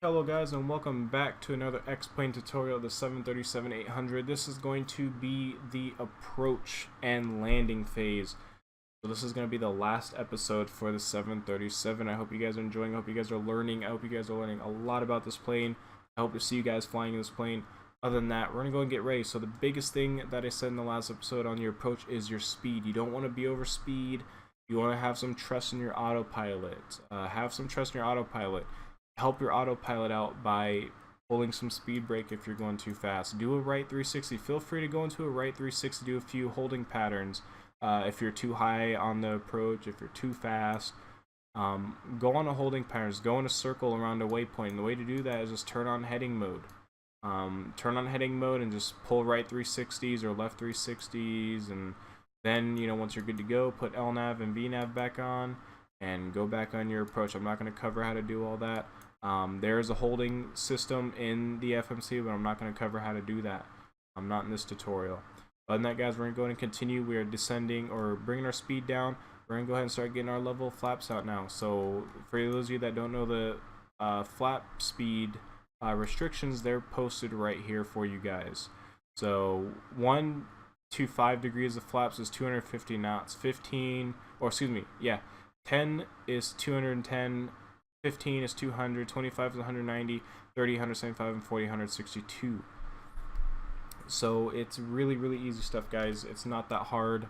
Hello guys, and welcome back to another X-Plane tutorial of the 737-800. This is going to be the approach and landing phase. So this is going to be the last episode for the 737. I hope you guys are enjoying. I hope you guys are learning. I hope you guys are learning a lot about this plane. I hope to see you guys flying this plane. Other than that, we're going to go and get ready. So the biggest thing that I said in the last episode on your approach is your speed. You don't want to be over speed. You want to have some trust in your autopilot. Help your autopilot out by pulling some speed brake if you're going too fast. Do a right 360. Feel free to go into a right 360, do a few holding patterns. If you're too high on the approach, if you're too fast, go on a holding patterns. Go in a circle around a waypoint. And the way to do that is just turn on heading mode. Turn on heading mode and just pull right 360s or left 360s, and then, you know, once you're good to go, put LNAV and VNAV back on and go back on your approach. I'm not going to cover how to do all that. There is a holding system in the FMC, but I'm not going to cover how to do that. I'm not in this tutorial. Other than that, guys, we're going to go ahead and continue. We are descending or bringing our speed down. We're going to go ahead and start getting our level flaps out now. So for those of you that don't know the flap speed restrictions, they're posted right here for you guys. So 1 to 5 degrees of flaps is 250 knots. 10 is 210. 15 is 200, 25 is 190, 30, 175, and 40, 162. So it's really easy stuff, guys. It's not that hard.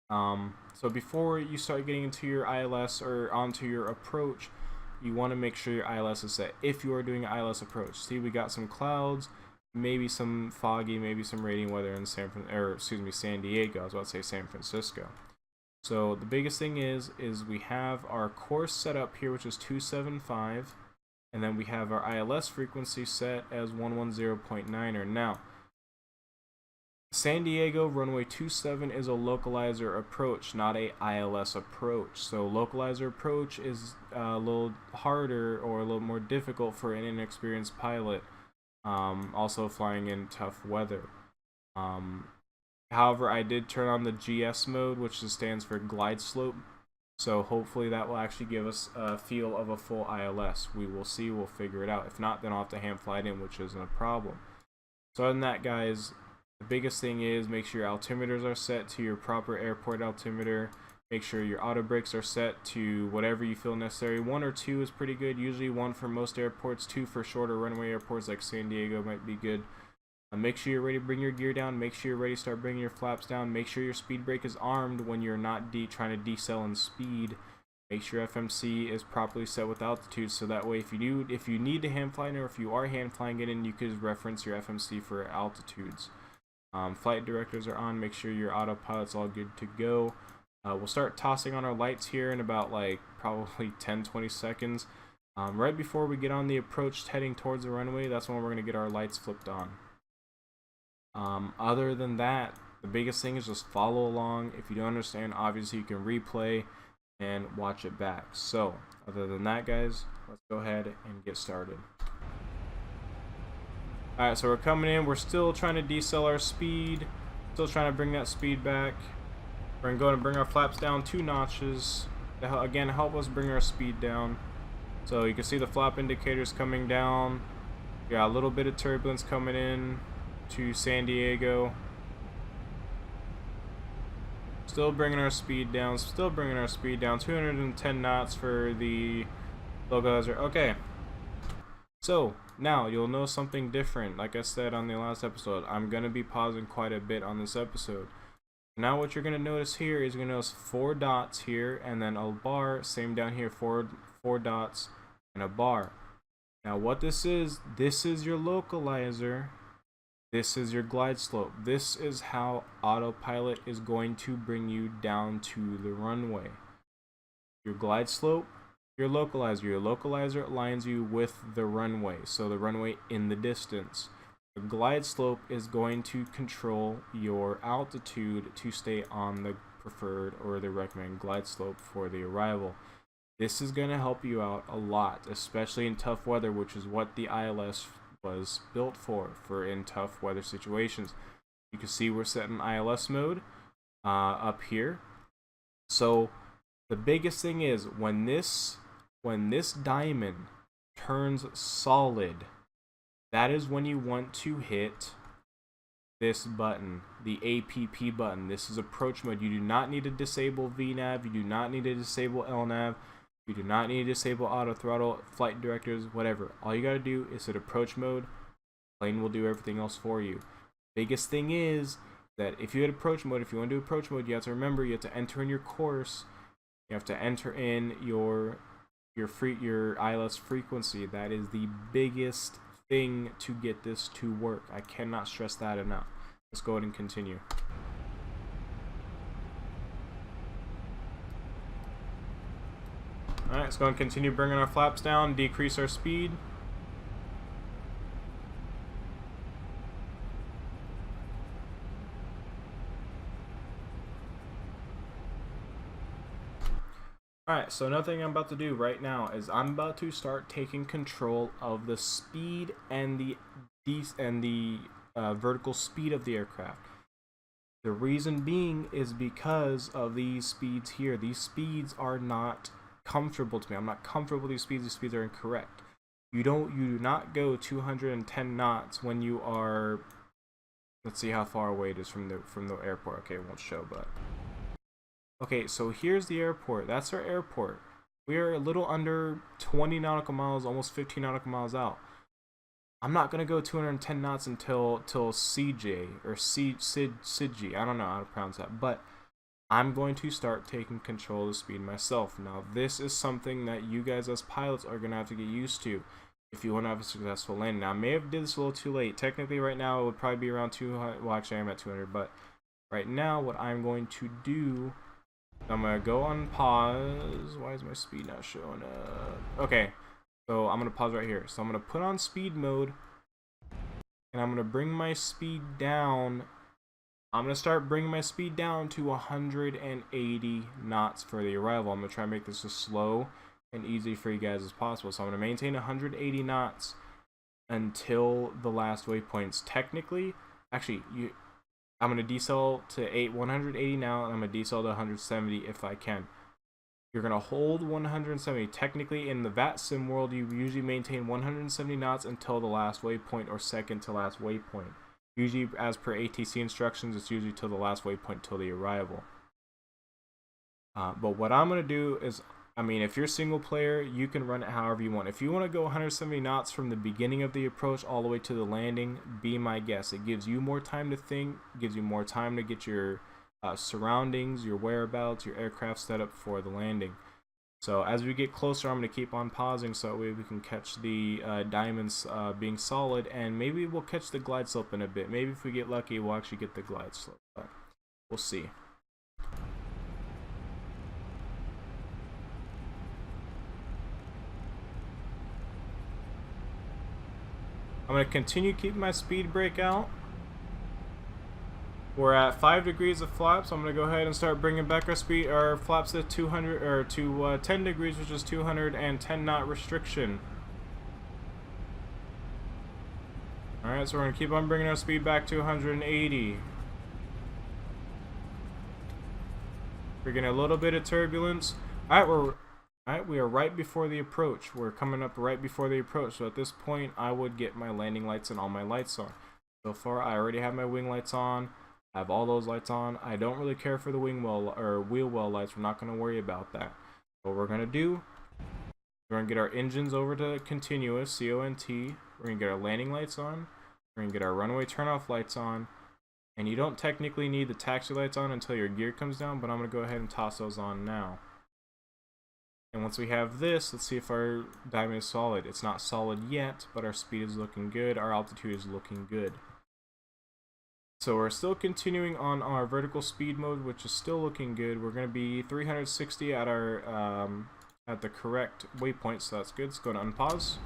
So before you start getting into your ILS or onto your approach, you want to make sure your ILS is set if you are doing an ILS approach. See, we got some clouds, maybe some foggy, maybe some raining weather in San Diego. I was about to say San Francisco. So the biggest thing is we have our course set up here, which is 275, and then we have our ILS frequency set as 110.9er. Now, San Diego runway 27 is a localizer approach, not a ILS approach. So localizer approach is a little harder or a little more difficult for an inexperienced pilot, also flying in tough weather. However, I did turn on the GS mode, which stands for glide slope, so hopefully that will actually give us a feel of a full ILS. We will see, we'll figure it out. If not, then I'll have to hand fly it in, which isn't a problem. So other than that, guys, the biggest thing is make sure your altimeters are set to your proper airport altimeter. Make sure your auto brakes are set to whatever you feel necessary. 1 or 2 is pretty good. Usually 1 for most airports, 2 for shorter runway airports like San Diego might be good. Make sure you're ready to bring your gear down. Make sure you're ready to start bringing your flaps down. Make sure your speed brake is armed when you're not trying to decel in speed. Make sure FMC is properly set with altitude, so that way if you need to hand fly in, or if you are hand flying it in, you could reference your FMC for altitudes. Flight directors are on. Make sure your autopilot's all good to go. We'll start tossing on our lights here in about probably 10-20 seconds. Right before we get on the approach heading towards the runway, that's when we're going to get our lights flipped on. Other than that, the biggest thing is just follow along. If you don't understand, obviously you can replay and watch it back. So other than that, guys, let's go ahead and get started. Alright, so we're coming in. We're still trying to decel our speed, still trying to bring that speed back. We're going to bring our flaps down 2 notches to, again, help us bring our speed down. So you can see the flap indicators coming down. We got a little bit of turbulence coming in to San Diego. Still bringing our speed down. 210 knots for the localizer. Okay. So now you'll know something different. Like I said on the last episode, I'm going to be pausing quite a bit on this episode. Now what you're going to notice here is you're going to notice 4 dots here and then a bar. Same down here, 4 dots and a bar. Now what this is your localizer. This is your glide slope. This is how autopilot is going to bring you down to the runway. Your glide slope, your localizer. Your localizer aligns you with the runway, so the runway in the distance. The glide slope is going to control your altitude to stay on the preferred or the recommended glide slope for the arrival. This is going to help you out a lot, especially in tough weather, which is what the ILS was built for in tough weather situations. You can see we're set in ILS mode up here. So the biggest thing is when this diamond turns solid, that is when you want to hit this button, the APP button. This is approach mode. You do not need to disable VNAV. You do not need to disable LNAV. You do not need to disable auto throttle, flight directors, whatever. All you gotta do is hit approach mode. Plane will do everything else for you. Biggest thing is that if you hit approach mode, if you want to do approach mode, you have to remember you have to enter in your course. You have to enter in your ILS frequency. That is the biggest thing to get this to work. I cannot stress that enough. Let's go ahead and continue. Alright, let's go and continue bringing our flaps down, decrease our speed. Alright, so another thing I'm about to do right now is I'm about to start taking control of the speed and the vertical speed of the aircraft. The reason being is because of these speeds here. These speeds are not comfortable to me. I'm not comfortable with these speeds. These speeds are incorrect. You do not go 210 knots when you are, let's see how far away it is from the airport. Okay, it won't show, but okay, so here's the airport. That's our airport. We are a little under 20 nautical miles, almost 15 nautical miles out. I'm not gonna go 210 knots until CJ or CG. I don't know how to pronounce that, but I'm going to start taking control of the speed myself. Now, this is something that you guys as pilots are gonna have to get used to if you want to have a successful landing. Now, I may have did this a little too late. Technically, right now it would probably be around 200. Well, actually, I'm at 200, but right now, what I'm going to do, I'm gonna go on pause. Why is my speed not showing up? Okay, so I'm gonna pause right here. So I'm gonna put on speed mode, and I'm gonna bring my speed down. I'm gonna start bringing my speed down to 180 knots for the arrival. I'm gonna try and make this as slow and easy for you guys as possible. So I'm gonna maintain 180 knots until the last waypoints. Technically, actually, I'm going to decel to 180 now, and I'm going to decel to 170 if I can. You're going to hold 170. Technically, in the VAT sim world, you usually maintain 170 knots until the last waypoint or second to last waypoint. Usually, as per ATC instructions, it's usually till the last waypoint till the arrival. But what I'm going to do is, I mean, if you're single player, you can run it however you want. If you want to go 170 knots from the beginning of the approach all the way to the landing, be my guest. It gives you more time to think, gives you more time to get your surroundings, your whereabouts, your aircraft set up for the landing. So as we get closer, I'm going to keep on pausing so that way we can catch the diamonds being solid, and maybe we'll catch the glide slope in a bit. Maybe if we get lucky, we'll actually get the glide slope, but we'll see. I'm going to continue keeping my speed brake out. We're at 5 degrees of flaps. I'm going to go ahead and start bringing back our flaps to 200 or to 10 degrees, which is 210 knot restriction. All right, so we're going to keep on bringing our speed back to 180. We're getting a little bit of turbulence. All right, we are right before the approach. We're coming up right before the approach. So at this point, I would get my landing lights and all my lights on. So far, I already have my wing lights on. I have all those lights on. I don't really care for the wing well or wheel well lights. We're not going to worry about that. What we're going to do, we're going to get our engines over to continuous, CONT. We're going to get our landing lights on. We're going to get our runway turnoff lights on. And you don't technically need the taxi lights on until your gear comes down, but I'm going to go ahead and toss those on now. And once we have this, let's see if our diamond is solid. It's not solid yet, but our speed is looking good. Our altitude is looking good. So we're still continuing on our vertical speed mode, which is still looking good. We're going to be 360 at our at the correct waypoint, so that's good. Let's go to unpause.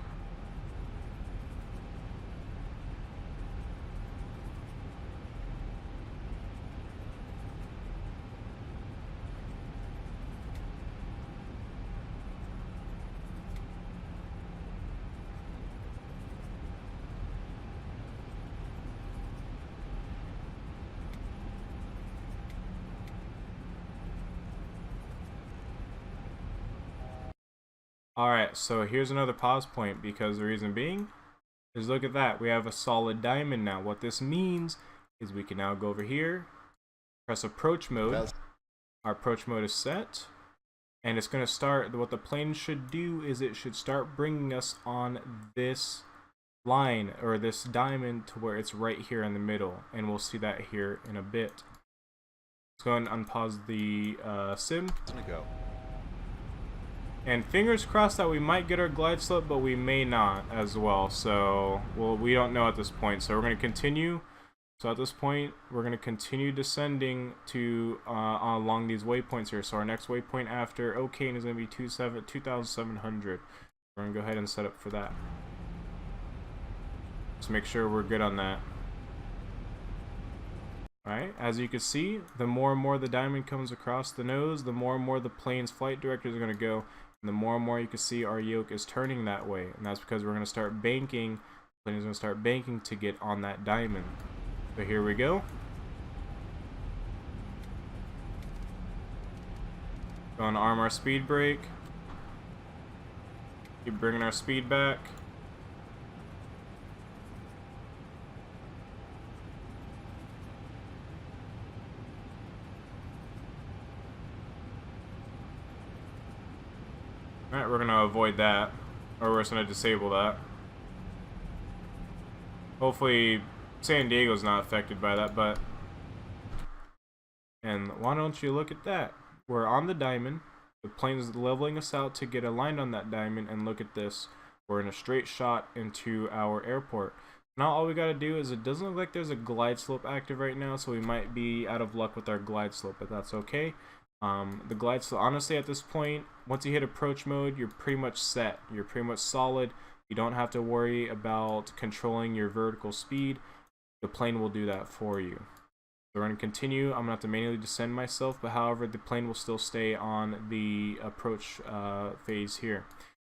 Alright, so here's another pause point, because the reason being is, look at that, we have a solid diamond now. What this means is we can now go over here, press approach mode. Our approach mode is set, and it's going to start. What the plane should do is it should start bringing us on this line, or this diamond, to where it's right here in the middle, and we'll see that here in a bit. Let's go and unpause the sim. It's gonna go. And fingers crossed that we might get our glide slope, but we may not as well. So, well, we don't know at this point. So we're going to continue. So at this point, we're going to continue descending to along these waypoints here. So our next waypoint after O'Kane is going to be 2,700. We're going to go ahead and set up for that. Just make sure we're good on that. Alright, as you can see, the more and more the diamond comes across the nose, the more and more the plane's flight directors are going to go. And the more and more you can see our yoke is turning that way. And that's because we're going to start banking. The plane is going to start banking to get on that diamond. So here we go. Going to arm our speed brake. Keep bringing our speed back. Alright, we're going to avoid that. Or we're just going to disable that. Hopefully San Diego's not affected by that, but... And why don't you look at that? We're on the diamond. The plane is leveling us out to get aligned on that diamond, and look at this. We're in a straight shot into our airport. Now all we gotta do is, it doesn't look like there's a glide slope active right now, so we might be out of luck with our glide slope, but that's okay. The glide slope, honestly, at this point, once you hit approach mode, you're pretty much set. You're pretty much solid. You don't have to worry about controlling your vertical speed. The plane will do that for you. So we're going to continue. I'm going to have to manually descend myself, but however, the plane will still stay on the approach phase here.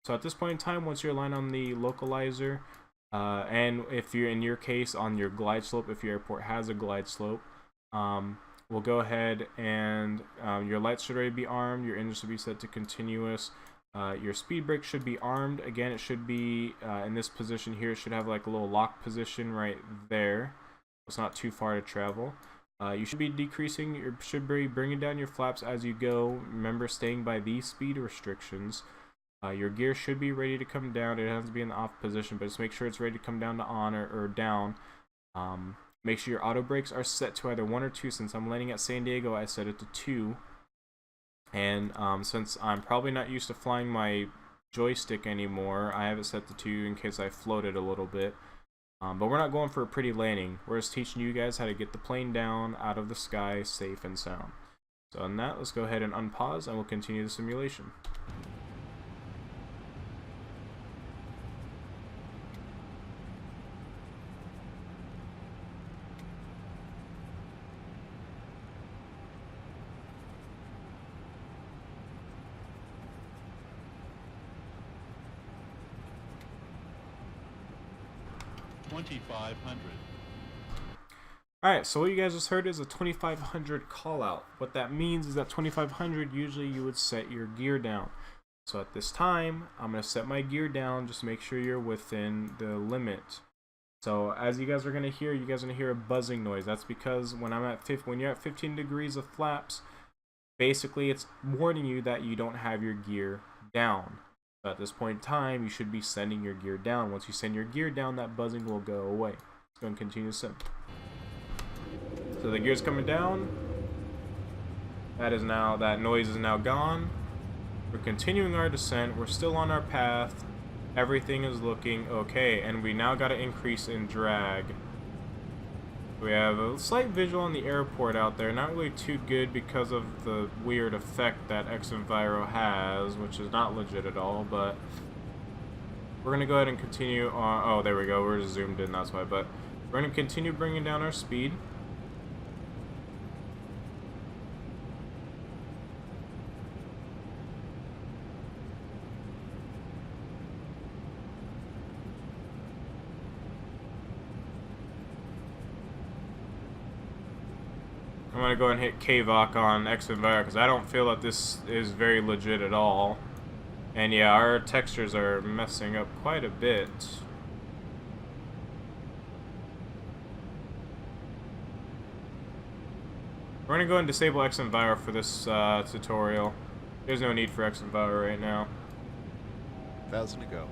So at this point in time, once you're aligned on the localizer, and if you're, in your case, on your glide slope, if your airport has a glide slope, we'll go ahead and your lights should already be armed, your engine should be set to continuous, your speed brake should be armed. Again, it should be in this position here. It should have like a little lock position right there. It's not too far to travel. You should be decreasing, you should be bringing down your flaps as you go. Remember, staying by these speed restrictions. Your gear should be ready to come down. It has to be in the off position, but just make sure it's ready to come down to on or down. Make sure your auto brakes are set to either 1 or 2. Since I'm landing at San Diego, I set it to 2. And since I'm probably not used to flying my joystick anymore, I have it set to 2 in case I float it a little bit. But we're not going for a pretty landing. We're just teaching you guys how to get the plane down out of the sky safe and sound. So on that, let's go ahead and unpause and we'll continue the simulation. Alright, so what you guys just heard is a 2500 call out. What that means is that 2500, usually you would set your gear down. So at this time, I'm going to set my gear down, just make sure you're within the limit. So as you guys are going to hear, you guys are going to hear a buzzing noise. That's because when you're at 15 degrees of flaps, basically it's warning you that you don't have your gear down. So at this point in time, you should be sending your gear down. Once you send your gear down, that buzzing will go away. Let's go and continue to sim. So the gear's coming down. That noise is now gone. We're continuing our descent. We're still on our path. Everything is looking okay, and we now got an increase in drag. We have a slight visual on the airport out there. Not really too good because of the weird effect that Xenviro has, which is not legit at all, but we're going to go ahead and continue on. Oh, there we go. We're just zoomed in, that's why. But we're going to continue bringing down our speed. I'm going to go ahead and hit KVOC on Xenviro because I don't feel that this is very legit at all. And yeah, our textures are messing up quite a bit. We're gonna go and disable X-Enviro for this tutorial. There's no need for X-Enviro right now. 1,000 to go.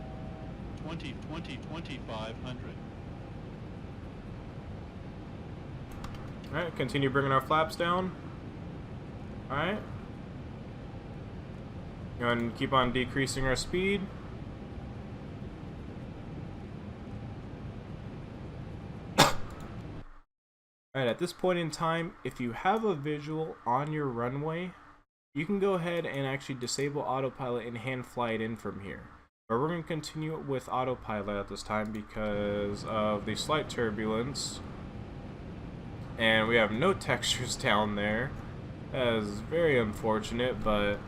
2,500. Alright, continue bringing our flaps down. Alright. Go ahead and keep on decreasing our speed. Alright, at this point in time, if you have a visual on your runway, you can go ahead and actually disable autopilot and hand fly it in from here. But we're going to continue with autopilot at this time because of the slight turbulence. And we have no textures down there. That is very unfortunate, but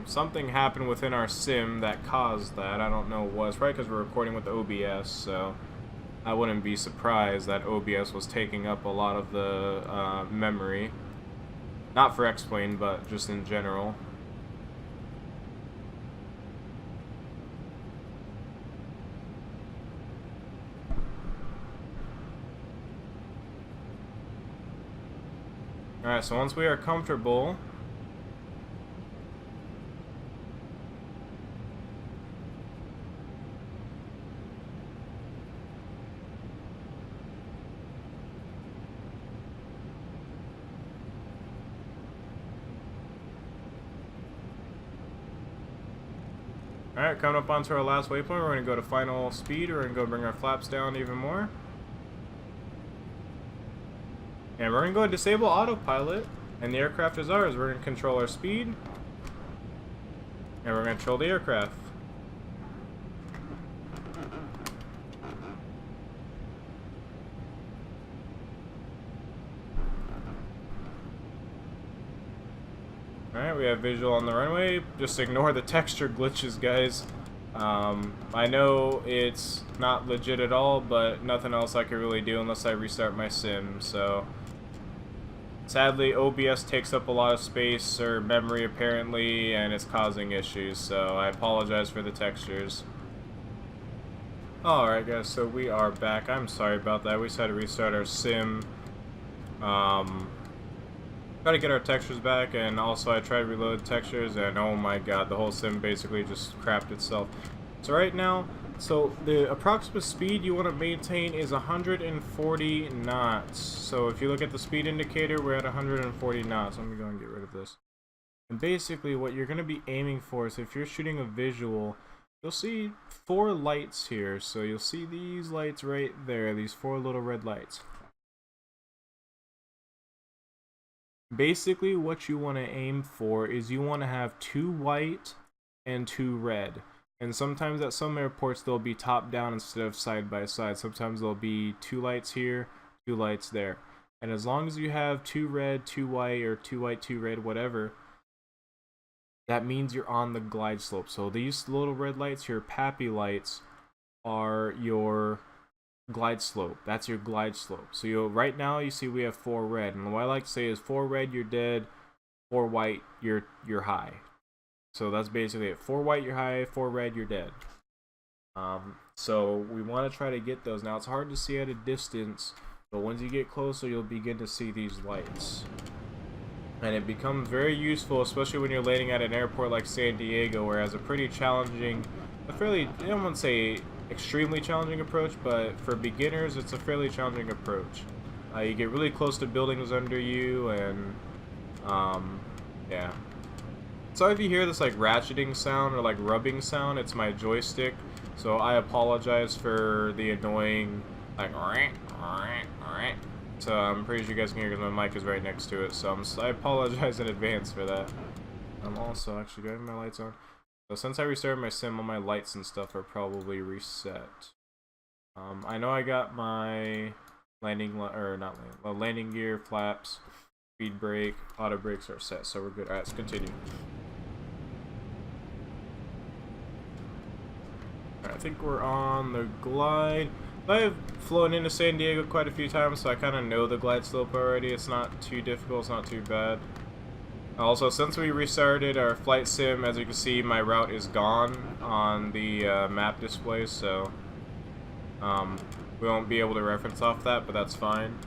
something happened within our sim that caused that. I don't know what. It's probably because we're recording with OBS, so I wouldn't be surprised that OBS was taking up a lot of the memory. Not for X-Plane, but just in general. Alright, so once we are comfortable, alright, coming up onto our last waypoint, we're going to go to final speed. We're going to go bring our flaps down even more. And we're going to go and disable autopilot, and the aircraft is ours. We're going to control our speed, and we're going to control the aircraft. Alright, we have visual on the runway. Just ignore the texture glitches, guys. I know it's not legit at all, but nothing else I can really do unless I restart my sim, so sadly, OBS takes up a lot of space or memory apparently, and it's causing issues, so I apologize for the textures. Alright guys, so we are back. I'm sorry about that. We just had to restart our sim. Try to get our textures back, and also I tried to reload textures, and oh my god, the whole sim basically just crapped itself. So right now, so the approximate speed you want to maintain is 140 knots. So if you look at the speed indicator, we're at 140 knots. Let me go and get rid of this. And basically what you're going to be aiming for is, if you're shooting a visual, you'll see 4 lights here. So you'll see these lights right there, these 4 little red lights. Basically what you want to aim for is you want to have 2 white and 2 red. And sometimes at some airports they'll be top down instead of side by side. Sometimes there'll be 2 lights here, 2 lights there. And as long as you have 2 red, 2 white, or 2 white, 2 red, whatever, that means you're on the glide slope. So these little red lights, your PAPI lights, are your glide slope. That's your glide slope. So right now you see we have 4 red, and what I like to say is 4 red you're dead, 4 white you're high. So that's basically it. 4 white you're high, 4 red you're dead. So we want to try to get those. Now it's hard to see at a distance, but once you get closer you'll begin to see these lights. And it becomes very useful, especially when you're landing at an airport like San Diego, where it has a pretty challenging, I don't want to say extremely challenging approach, but for beginners it's a fairly challenging approach. You get really close to buildings under you, and yeah. So if you hear this like ratcheting sound or like rubbing sound, it's my joystick, so I apologize for the annoying like so I'm pretty sure you guys can hear because my mic is right next to it, so I apologize in advance for that. I'm also actually getting my lights on. So since I restarted my sim, all my lights and stuff are probably reset. I know I got my landing gear, flaps, speed brake, auto brakes are set, so we're good. Alright, let's continue. Alright, I think we're on the glide. I've flown into San Diego quite a few times, so I kind of know the glide slope already. It's not too difficult, it's not too bad. Also, since we restarted our flight sim, as you can see, my route is gone on the map display, so we won't be able to reference off that, but that's fine.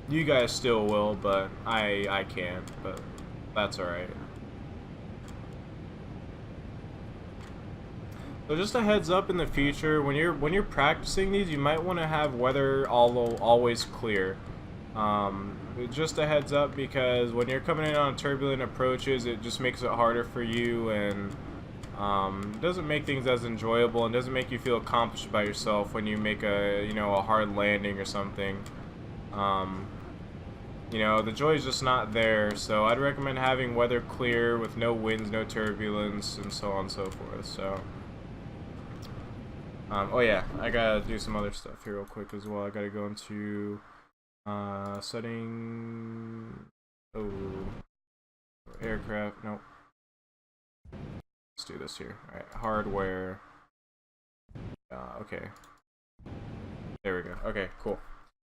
You guys still will, but I can't, but that's alright. So just a heads up in the future, when you're practicing these, you might want to have weather always clear. Just a heads up, because when you're coming in on turbulent approaches, it just makes it harder for you, and doesn't make things as enjoyable, and doesn't make you feel accomplished by yourself when you make a a hard landing or something. The joy is just not there, so I'd recommend having weather clear with no winds, no turbulence, and so on and so forth. So, oh yeah, I gotta do some other stuff here real quick as well. I gotta go into setting. Oh, aircraft. Nope. Let's do this here. All right, hardware. Okay. There we go. Okay, cool. All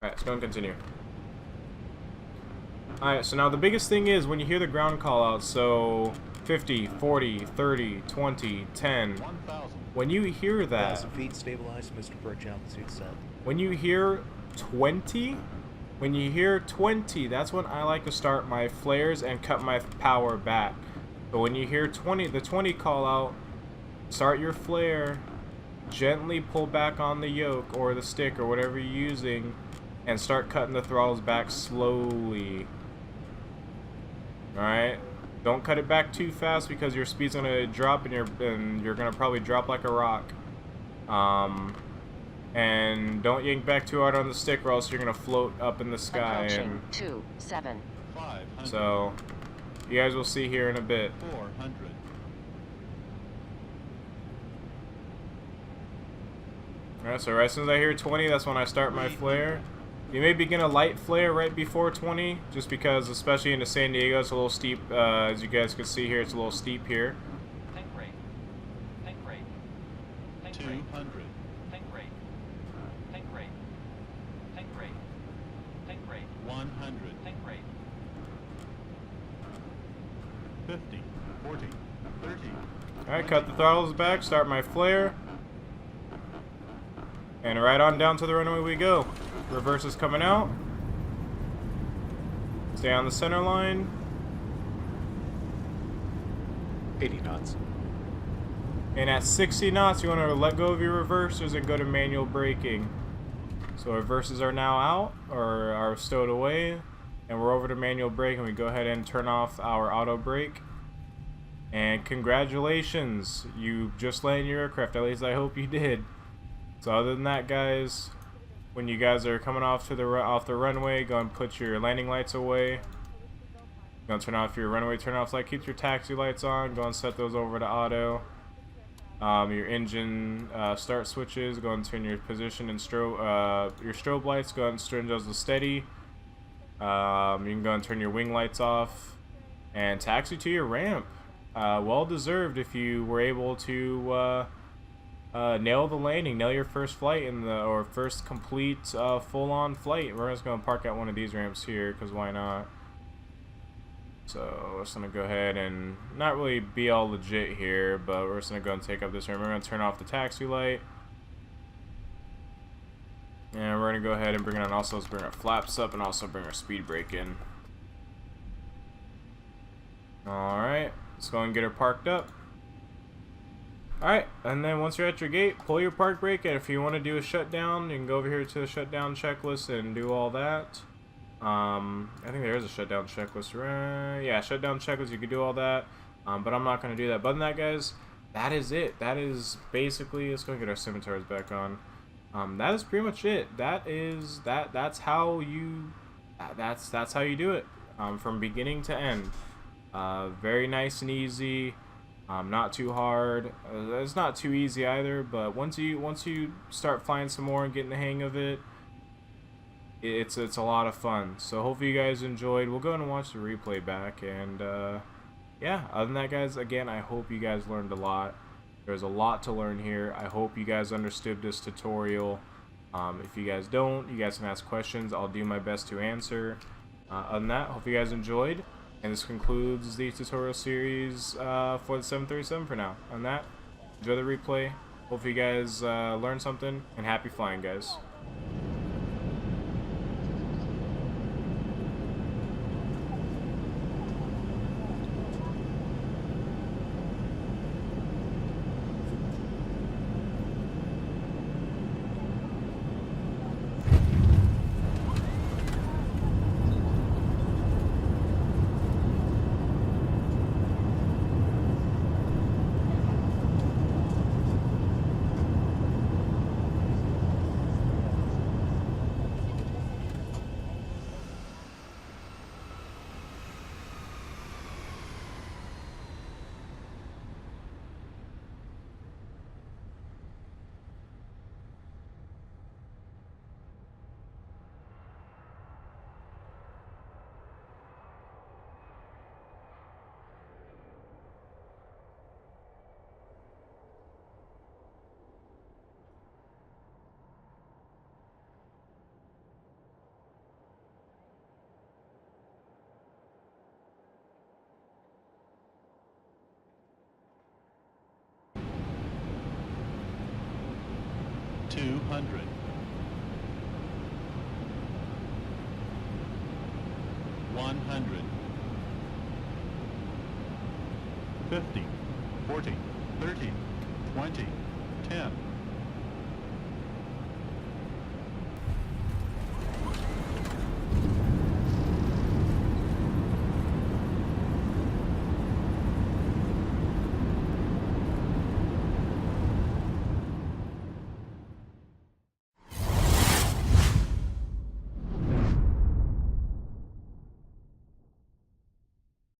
right, let's go and continue. Alright, so now the biggest thing is when you hear the ground call out, so 50, 40, 30, 20, 10. 1,000. When you hear that, 1,000 feet stabilized, Mr. Perch altitude set. when you hear 20, that's when I like to start my flares and cut my power back. But when you hear the 20 call out, start your flare, gently pull back on the yoke or the stick or whatever you're using, and start cutting the throttles back slowly. Alright? Don't cut it back too fast, because your speed's gonna drop and you're gonna probably drop like a rock. And don't yank back too hard on the stick, or else you're gonna float up in the sky. Approaching 27. 500. So you guys will see here in a bit. 400. Alright, so right as soon as I hear 20, that's when I start my flare. You may begin a light flare right before 20, just because, especially into San Diego, it's a little steep. As you guys can see here, it's a little steep here. Think rate. Think rate. Think 200. Think rate. Think rate. Think rate. Think rate. 100. Think rate. 50. 40. 30. Alright, cut the throttles back, start my flare. And right on down to the runway we go. Reverse is coming out. Stay on the center line. 80 knots. And at 60 knots, you want to let go of your reversers and go to manual braking. So reversers are now out, or are stowed away. And we're over to manual brake, and we go ahead and turn off our auto brake. And congratulations, you just landed your aircraft. At least I hope you did. So other than that, guys, when you guys are coming off the runway, go and put your landing lights away. Go and turn off your runway turn-off light. Keep your taxi lights on. Go and set those over to auto. Your engine start switches. Go and turn your position and your strobe lights. Go and turn those to steady. You can go and turn your wing lights off and taxi to your ramp. Well deserved if you were able to nail the landing, nail your first flight or first complete full-on flight. We're just gonna park at one of these ramps here, because why not? So we're just gonna go ahead and not really be all legit here, but we're just gonna go and take up this ramp. We're gonna turn off the taxi light, and we're gonna go ahead and bring it on. Also, let's bring our flaps up and also bring our speed brake in. All right, let's go and get her parked up. Alright, and then once you're at your gate, pull your park brake, and if you want to do a shutdown, you can go over here to the shutdown checklist and do all that. I think there is a shutdown checklist, right? Yeah, shutdown checklist, you can do all that, but I'm not going to do that. But other than that, guys, that is it. That is basically, let's go get our scimitars back on. That is pretty much it. That's how you do it, from beginning to end. Very nice and easy. Not too hard. It's not too easy either, but once you start flying some more and getting the hang of it, it's a lot of fun. So hopefully you guys enjoyed. We'll go ahead and watch the replay back, and yeah, other than that, guys, again, I hope you guys learned a lot. There's a lot to learn here. I hope you guys understood this tutorial. If you guys don't, you guys can ask questions. I'll do my best to answer. Other than that, hope you guys enjoyed, and this concludes the tutorial series for the 737 for now. On that, enjoy the replay. Hope you guys learned something, and happy flying, guys. Two hundred. 100. 50, 40, 30, 20, 10.